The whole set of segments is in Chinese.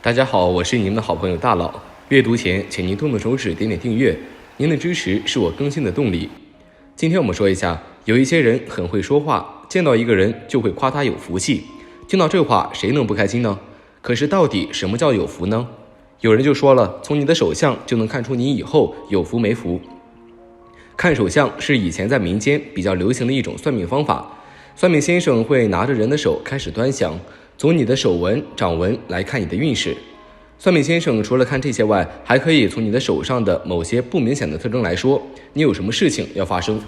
大家好，我是你们的好朋友大佬。阅读前，请您动动手指点点订阅，您的支持是我更新的动力。今天我们说一下，有一些人很会说话，见到一个人就会夸他有福气。听到这话，谁能不开心呢？可是到底什么叫有福呢？有人就说了，从你的手相就能看出你以后有福没福。看手相是以前在民间比较流行的一种算命方法，算命先生会拿着人的手开始端详，从你的手纹、掌纹来看你的运势。算命先生除了看这些外，还可以从你的手上的某些不明显的特征来说，你有什么事情要发生。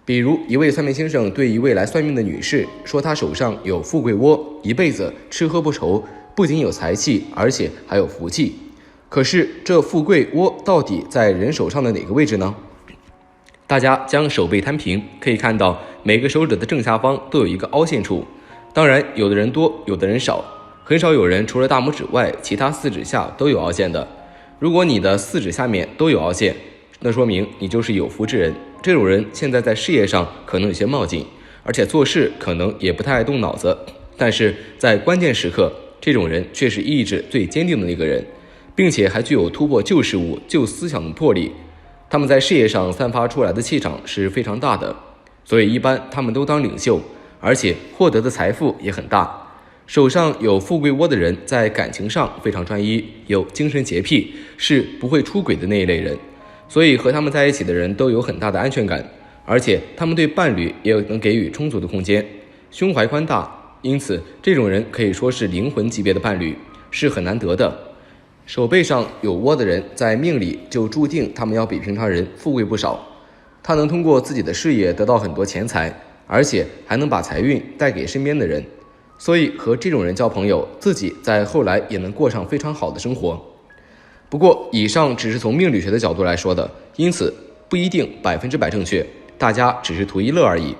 比如一位算命先生对一位来算命的女士说，她手上有富贵窝，一辈子吃喝不愁，不仅有财气，而且还有福气。可是这富贵窝到底在人手上的哪个位置呢？大家将手背摊平，可以看到每个手指的正下方都有一个凹陷处。当然有的人多，有的人少，很少有人除了大拇指外，其他四指下都有凹陷的。如果你的四指下面都有凹陷，那说明你就是有福之人。这种人现在在事业上可能有些冒进，而且做事可能也不太爱动脑子，但是在关键时刻，这种人却是意志最坚定的那个人，并且还具有突破旧事物、旧思想的魄力。他们在事业上散发出来的气场是非常大的，所以一般他们都当领袖，而且获得的财富也很大。手上有富贵窝的人在感情上非常专一，有精神洁癖，是不会出轨的那一类人，所以和他们在一起的人都有很大的安全感，而且他们对伴侣也能给予充足的空间，胸怀宽大，因此这种人可以说是灵魂级别的伴侣，是很难得的。手背上有窝的人在命里就注定他们要比平常人富贵不少，他能通过自己的事业得到很多钱财，而且还能把财运带给身边的人，所以和这种人交朋友，自己在后来也能过上非常好的生活。不过以上只是从命理学的角度来说的，因此不一定100%正确，大家只是图一乐而已。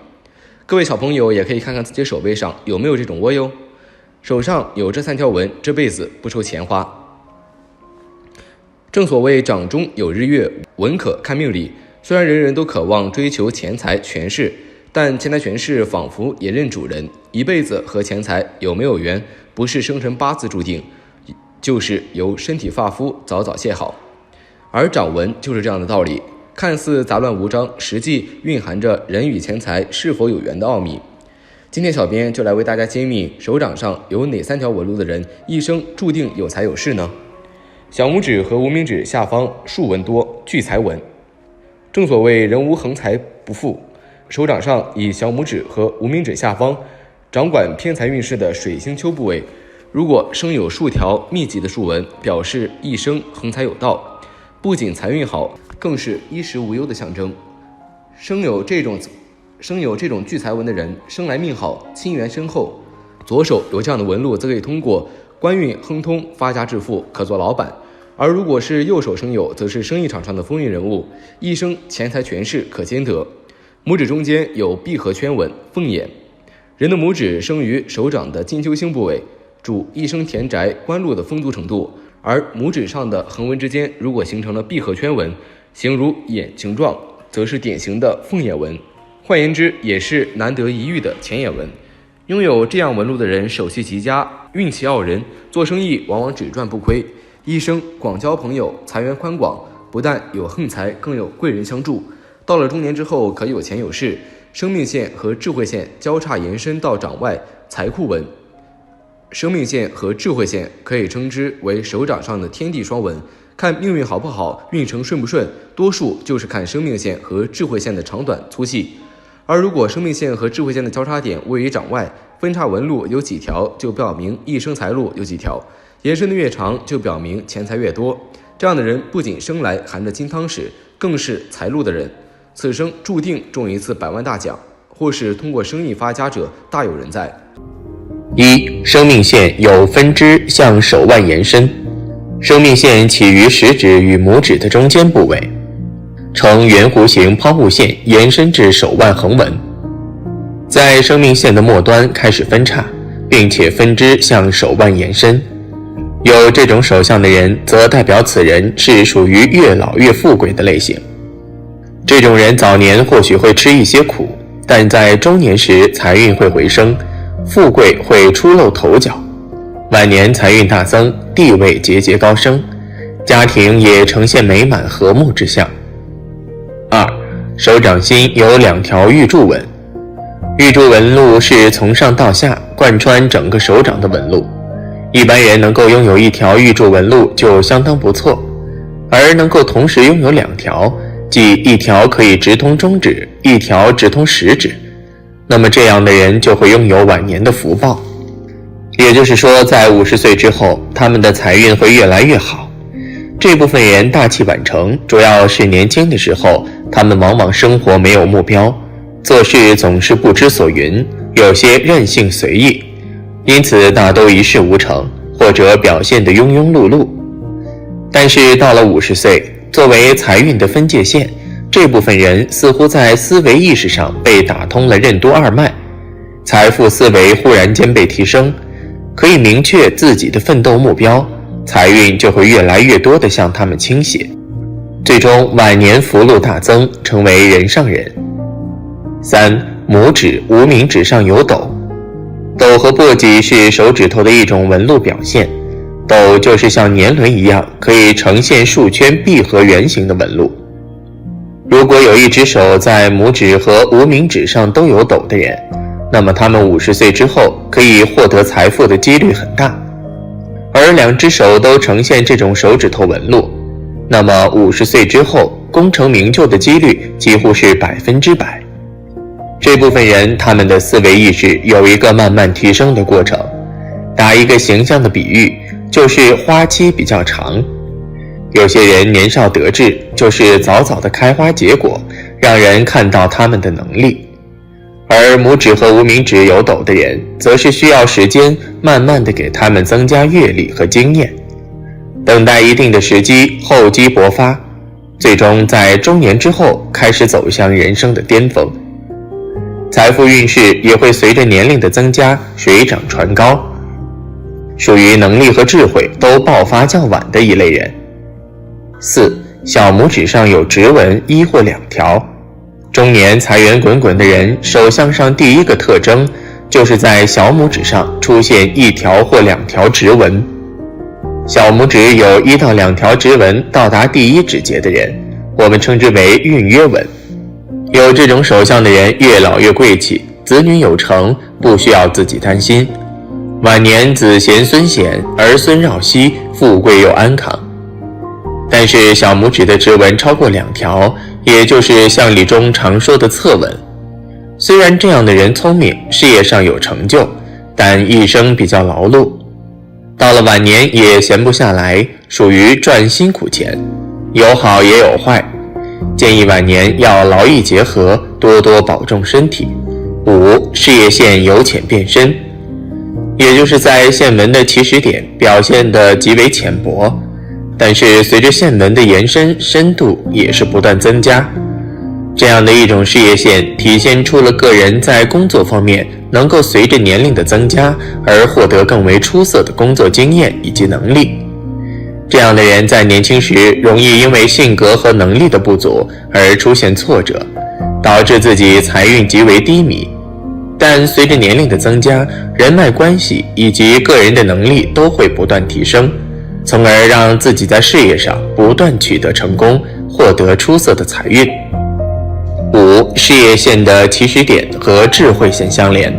各位小朋友也可以看看自己手背上有没有这种窝哟，手上有这3条纹，这辈子不愁钱花。正所谓掌中有日月，文可看命理。虽然人人都渴望追求钱财权势，但钱财权势仿佛也认主人，一辈子和钱财有没有缘，不是生辰八字注定，就是由身体发肤早早谢好。而掌纹就是这样的道理，看似杂乱无章，实际蕴含着人与钱财是否有缘的奥秘。今天小编就来为大家揭秘，手掌上有哪3条纹路的人一生注定有财有势呢？小拇指和无名指下方竖纹多，聚财纹。正所谓人无横财不富，手掌上以小拇指和无名指下方掌管偏财运势的水星丘部位，如果生有数条密集的竖纹，表示一生横财有道，不仅财运好，更是衣食无忧的象征。生有这种聚财纹的人，生来命好，亲缘深厚。左手有这样的纹路，则可以通过官运亨通，发家致富，可做老板。而如果是右手生有，则是生意场上的风云人物，一生钱财权势可兼得。拇指中间有闭合圈纹，凤眼。人的拇指生于手掌的金丘星部位，主一生田宅官禄的丰足程度，而拇指上的横纹之间如果形成了闭合圈纹，形如眼形状，则是典型的凤眼纹，换言之也是难得一遇的前眼纹。拥有这样纹路的人手气极佳，运气傲人，做生意往往只赚不亏，一生广交朋友，财源宽广，不但有横财，更有贵人相助。到了中年之后，可有钱有势，生命线和智慧线交叉延伸到掌外，财库纹。生命线和智慧线可以称之为手掌上的天地双纹。看命运好不好，运程顺不顺，多数就是看生命线和智慧线的长短粗细。而如果生命线和智慧线的交叉点位于掌外，分叉纹路有几条，就表明一生财路有几条，延伸的越长，就表明钱财越多。这样的人不仅生来含着金汤匙，更是财路的人，此生注定中一次100万大奖，或是通过生意发家者大有人在。1. 生命线有分支向手腕延伸，生命线起于食指与拇指的中间部位，呈圆弧形抛物线延伸至手腕横纹，在生命线的末端开始分叉，并且分支向手腕延伸。有这种手相的人，则代表此人是属于越老越富贵的类型。这种人早年或许会吃一些苦，但在中年时财运会回升，富贵会出露头角。晚年财运大增，地位节节高升，家庭也呈现美满和睦之象。2. 手掌心有2条玉柱纹。玉柱纹路是从上到下贯穿整个手掌的纹路，一般人能够拥有1条玉柱纹路就相当不错，而能够同时拥有2条，即1条可以直通中指，1条直通食指，那么这样的人就会拥有晚年的福报。也就是说，在50岁之后，他们的财运会越来越好。这部分人大器晚成，主要是年轻的时候，他们往往生活没有目标，做事总是不知所云，有些任性随意，因此大都一事无成，或者表现得庸庸碌碌。但是到了50岁，作为财运的分界线，这部分人似乎在思维意识上被打通了任督二脉，财富思维忽然间被提升，可以明确自己的奋斗目标，财运就会越来越多地向他们倾斜，最终晚年福禄大增，成为人上人。3. 拇指、无名指上有斗。斗和簸箕是手指头的一种纹路表现，斗就是像年轮一样，可以呈现数圈闭合圆形的纹路。如果有一只手在拇指和无名指上都有斗的人，那么他们50岁之后可以获得财富的几率很大。而2只手都呈现这种手指头纹路，那么50岁之后功成名就的几率几乎是100%。这部分人他们的思维意识有一个慢慢提升的过程，打一个形象的比喻，就是花期比较长。有些人年少得志，就是早早的开花结果，让人看到他们的能力。而拇指和无名指有斗的人，则是需要时间慢慢的给他们增加阅历和经验，等待一定的时机，厚积薄发，最终在中年之后开始走向人生的巅峰。财富运势也会随着年龄的增加水涨船高，属于能力和智慧都爆发较晚的一类人。4. 小拇指上有直纹1或2条。中年财源滚滚的人，手相上第一个特征就是在小拇指上出现1条或2条直纹。小拇指有1到2条直纹到达第1指节的人，我们称之为运约纹。有这种手相的人越老越贵气，子女有成，不需要自己担心。晚年子贤孙贤，儿孙绕膝，富贵又安康。但是小拇指的直纹超过2条，也就是相理中常说的侧纹。虽然这样的人聪明，事业上有成就，但一生比较劳碌，到了晚年也闲不下来，属于赚辛苦钱，有好也有坏。建议晚年要劳逸结合，多多保重身体。5. 事业线由浅变深，也就是在线纹的起始点表现得极为浅薄，但是随着线纹的延伸，深度也是不断增加。这样的一种事业线体现出了个人在工作方面能够随着年龄的增加而获得更为出色的工作经验以及能力。这样的人在年轻时容易因为性格和能力的不足而出现挫折，导致自己财运极为低迷。但随着年龄的增加，人脉关系以及个人的能力都会不断提升，从而让自己在事业上不断取得成功，获得出色的财运。5. 事业线的起始点和智慧线相连，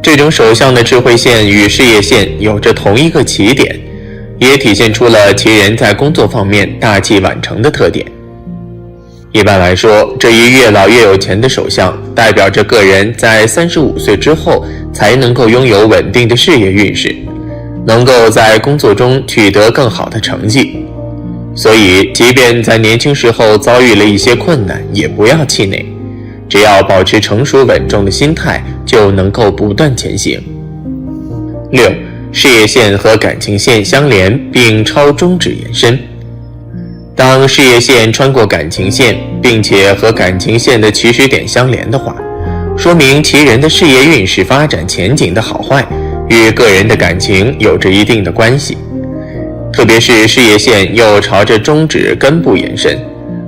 这种手相的智慧线与事业线有着同一个起点，也体现出了其人在工作方面大器晚成的特点。一般来说，这一越老越有钱的手相，代表着个人在35岁之后才能够拥有稳定的事业运势，能够在工作中取得更好的成绩。所以即便在年轻时候遭遇了一些困难，也不要气馁，只要保持成熟稳重的心态，就能够不断前行。6. 事业线和感情线相连并超中指延伸。当事业线穿过感情线，并且和感情线的起始点相连的话，说明其人的事业运势发展前景的好坏与个人的感情有着一定的关系。特别是事业线又朝着中指根部延伸，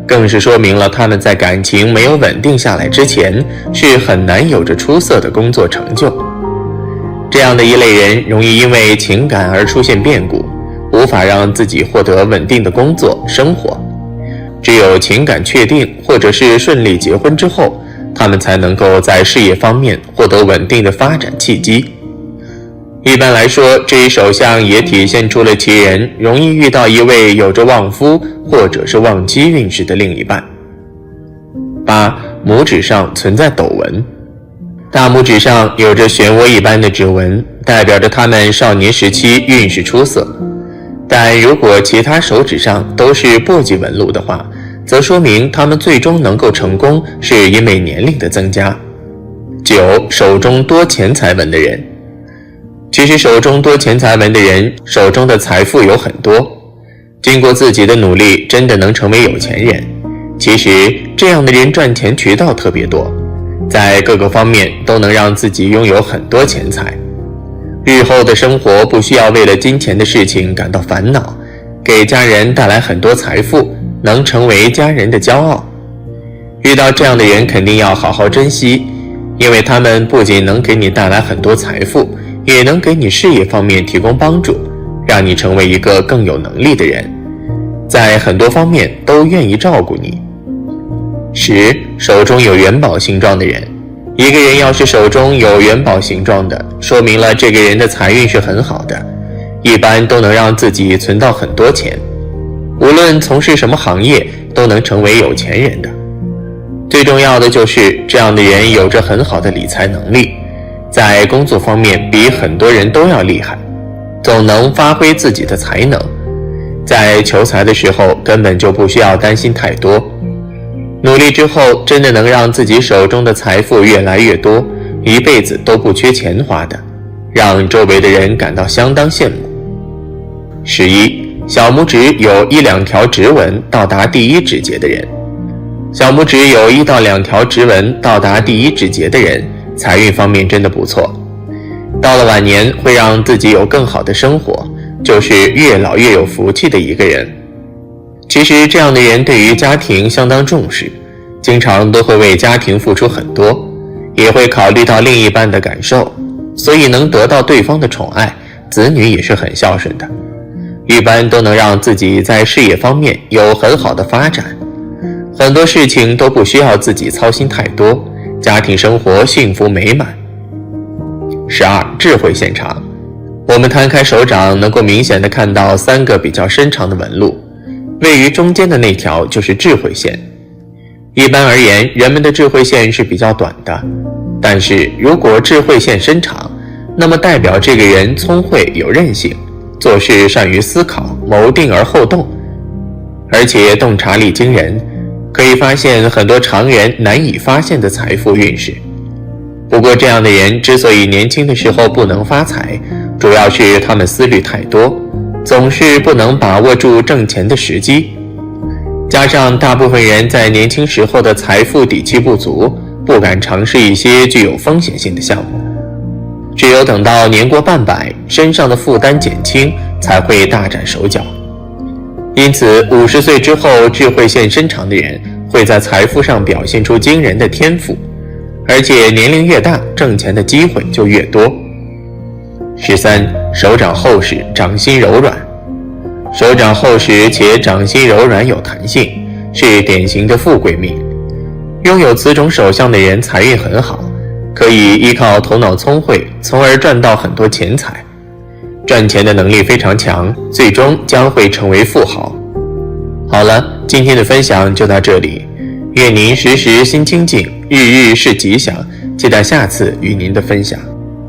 更是说明了他们在感情没有稳定下来之前，是很难有着出色的工作成就。这样的一类人容易因为情感而出现变故，无法让自己获得稳定的工作生活。只有情感确定或者是顺利结婚之后，他们才能够在事业方面获得稳定的发展契机。一般来说，这一手相也体现出了其人容易遇到一位有着旺夫或者是旺妻运势的另一半。8. 拇指上存在斗纹。大拇指上有着漩涡一般的指纹，代表着他们少年时期运势出色。但如果其他手指上都是簸箕纹路的话，则说明他们最终能够成功是因为年龄的增加。9. 手中多钱财纹的人。其实手中多钱财纹的人手中的财富有很多，经过自己的努力真的能成为有钱人。其实这样的人赚钱渠道特别多，在各个方面都能让自己拥有很多钱财。日后的生活不需要为了金钱的事情感到烦恼，给家人带来很多财富，能成为家人的骄傲。遇到这样的人肯定要好好珍惜，因为他们不仅能给你带来很多财富，也能给你事业方面提供帮助，让你成为一个更有能力的人，在很多方面都愿意照顾你。10. 手中有元宝形状的人。一个人要是手中有元宝形状的，说明了这个人的财运是很好的，一般都能让自己存到很多钱，无论从事什么行业都能成为有钱人的。最重要的就是这样的人有着很好的理财能力，在工作方面比很多人都要厉害，总能发挥自己的才能，在求财的时候根本就不需要担心太多，努力之后真的能让自己手中的财富越来越多，一辈子都不缺钱花的，让周围的人感到相当羡慕。11. 小拇指有1、2条直纹到达第一指节的人。小拇指有1到2条直纹到达第一指节的人，财运方面真的不错，到了晚年会让自己有更好的生活，就是越老越有福气的一个人。其实这样的人对于家庭相当重视，经常都会为家庭付出很多，也会考虑到另一半的感受，所以能得到对方的宠爱，子女也是很孝顺的，一般都能让自己在事业方面有很好的发展，很多事情都不需要自己操心太多，家庭生活幸福美满。12. 智慧线长。我们摊开手掌能够明显的看到3个比较伸长的纹路，位于中间的那条就是智慧线。一般而言，人们的智慧线是比较短的，但是如果智慧线伸长，那么代表这个人聪慧有韧性，做事善于思考，谋定而后动，而且洞察力惊人，可以发现很多常人难以发现的财富运势。不过这样的人之所以年轻的时候不能发财，主要是他们思虑太多，总是不能把握住挣钱的时机，加上大部分人在年轻时候的财富底气不足，不敢尝试一些具有风险性的项目，只有等到年过半百，身上的负担减轻，才会大展手脚。因此50岁之后智慧线伸长的人会在财富上表现出惊人的天赋，而且年龄越大，挣钱的机会就越多。13. 手掌厚实，掌心柔软。手掌厚实且掌心柔软有弹性，是典型的富贵命。拥有此种手相的人财运很好，可以依靠头脑聪慧，从而赚到很多钱财，赚钱的能力非常强，最终将会成为富豪。好了，今天的分享就到这里，愿您时时心清静，日日是吉祥，期待下次与您的分享。